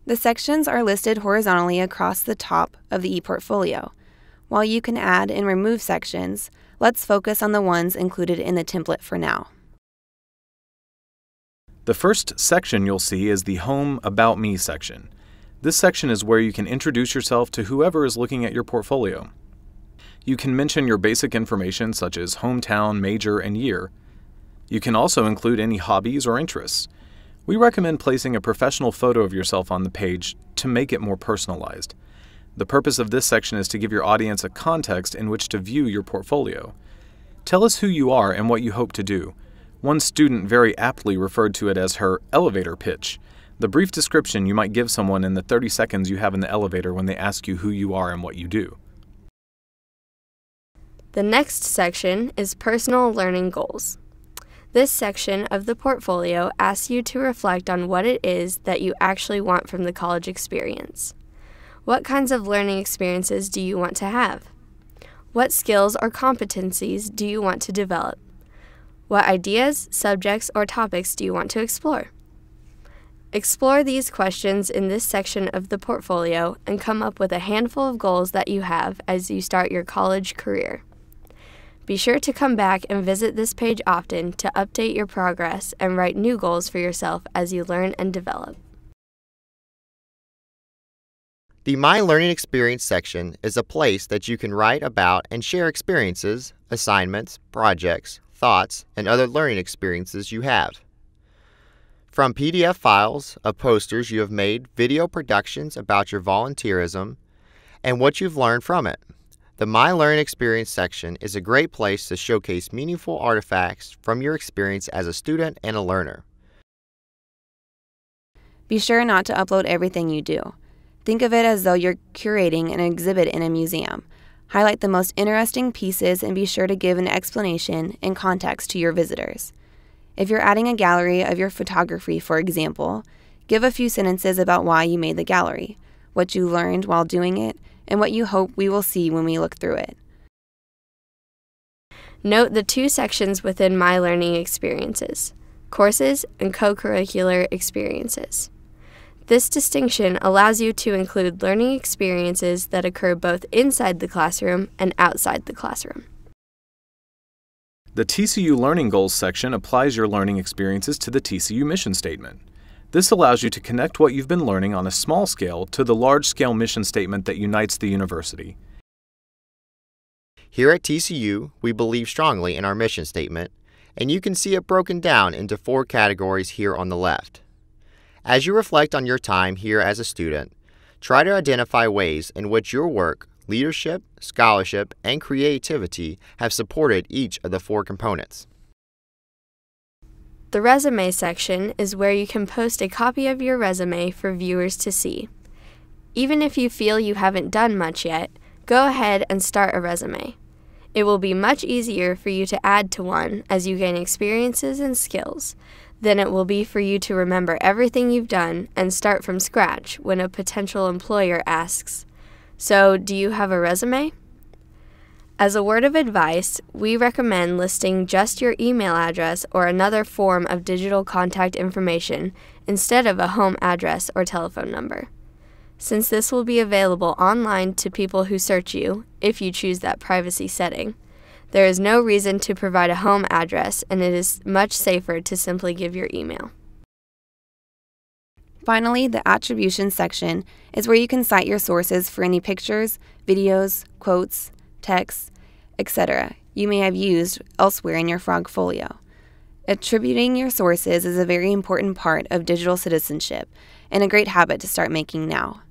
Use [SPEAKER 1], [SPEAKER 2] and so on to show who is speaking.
[SPEAKER 1] The sections are listed horizontally across the top of the ePortfolio. While you can add and remove sections, let's focus on the ones included in the template for now.
[SPEAKER 2] The first section you'll see is the Home About Me section. This section is where you can introduce yourself to whoever is looking at your portfolio. You can mention your basic information such as hometown, major, and year. You can also include any hobbies or interests. We recommend placing a professional photo of yourself on the page to make it more personalized. The purpose of this section is to give your audience a context in which to view your portfolio. Tell us who you are and what you hope to do. One student very aptly referred to it as her elevator pitch, the brief description you might give someone in the 30 seconds you have in the elevator when they ask you who you are and what you do.
[SPEAKER 3] The next section is Personal Learning Goals. This section of the portfolio asks you to reflect on what it is that you actually want from the college experience. What kinds of learning experiences do you want to have? What skills or competencies do you want to develop? What ideas, subjects, or topics do you want to explore? Explore these questions in this section of the portfolio and come up with a handful of goals that you have as you start your college career. Be sure to come back and visit this page often to update your progress and write new goals for yourself as you learn and develop.
[SPEAKER 4] The My Learning Experience section is a place that you can write about and share experiences, assignments, projects, thoughts, and other learning experiences you have. From PDF files of posters you have made, video productions about your volunteerism, and what you've learned from it. The My Learning Experience section is a great place to showcase meaningful artifacts from your experience as a student and a learner.
[SPEAKER 1] Be sure not to upload everything you do. Think of it as though you're curating an exhibit in a museum. Highlight the most interesting pieces and be sure to give an explanation and context to your visitors. If you're adding a gallery of your photography, for example, give a few sentences about why you made the gallery, what you learned while doing it, and what you hope we will see when we look through it.
[SPEAKER 3] Note the two sections within My Learning Experiences, courses and co-curricular experiences. This distinction allows you to include learning experiences that occur both inside the classroom and outside the classroom.
[SPEAKER 2] The TCU Learning Goals section applies your learning experiences to the TCU Mission Statement. This allows you to connect what you've been learning on a small scale to the large-scale mission statement that unites the university.
[SPEAKER 4] Here at TCU, we believe strongly in our mission statement, and you can see it broken down into 4 categories here on the left. As you reflect on your time here as a student, try to identify ways in which your work, leadership, scholarship, and creativity have supported each of the 4 components.
[SPEAKER 3] The resume section is where you can post a copy of your resume for viewers to see. Even if you feel you haven't done much yet, go ahead and start a resume. It will be much easier for you to add to one as you gain experiences and skills than it will be for you to remember everything you've done and start from scratch when a potential employer asks, "So, do you have a resume?" As a word of advice, we recommend listing just your email address or another form of digital contact information instead of a home address or telephone number. Since this will be available online to people who search you, if you choose that privacy setting, there is no reason to provide a home address, and it is much safer to simply give your email.
[SPEAKER 1] Finally, the Attribution section is where you can cite your sources for any pictures, videos, quotes, texts, etc. you may have used elsewhere in your Frogfolio. Attributing your sources is a very important part of digital citizenship and a great habit to start making now.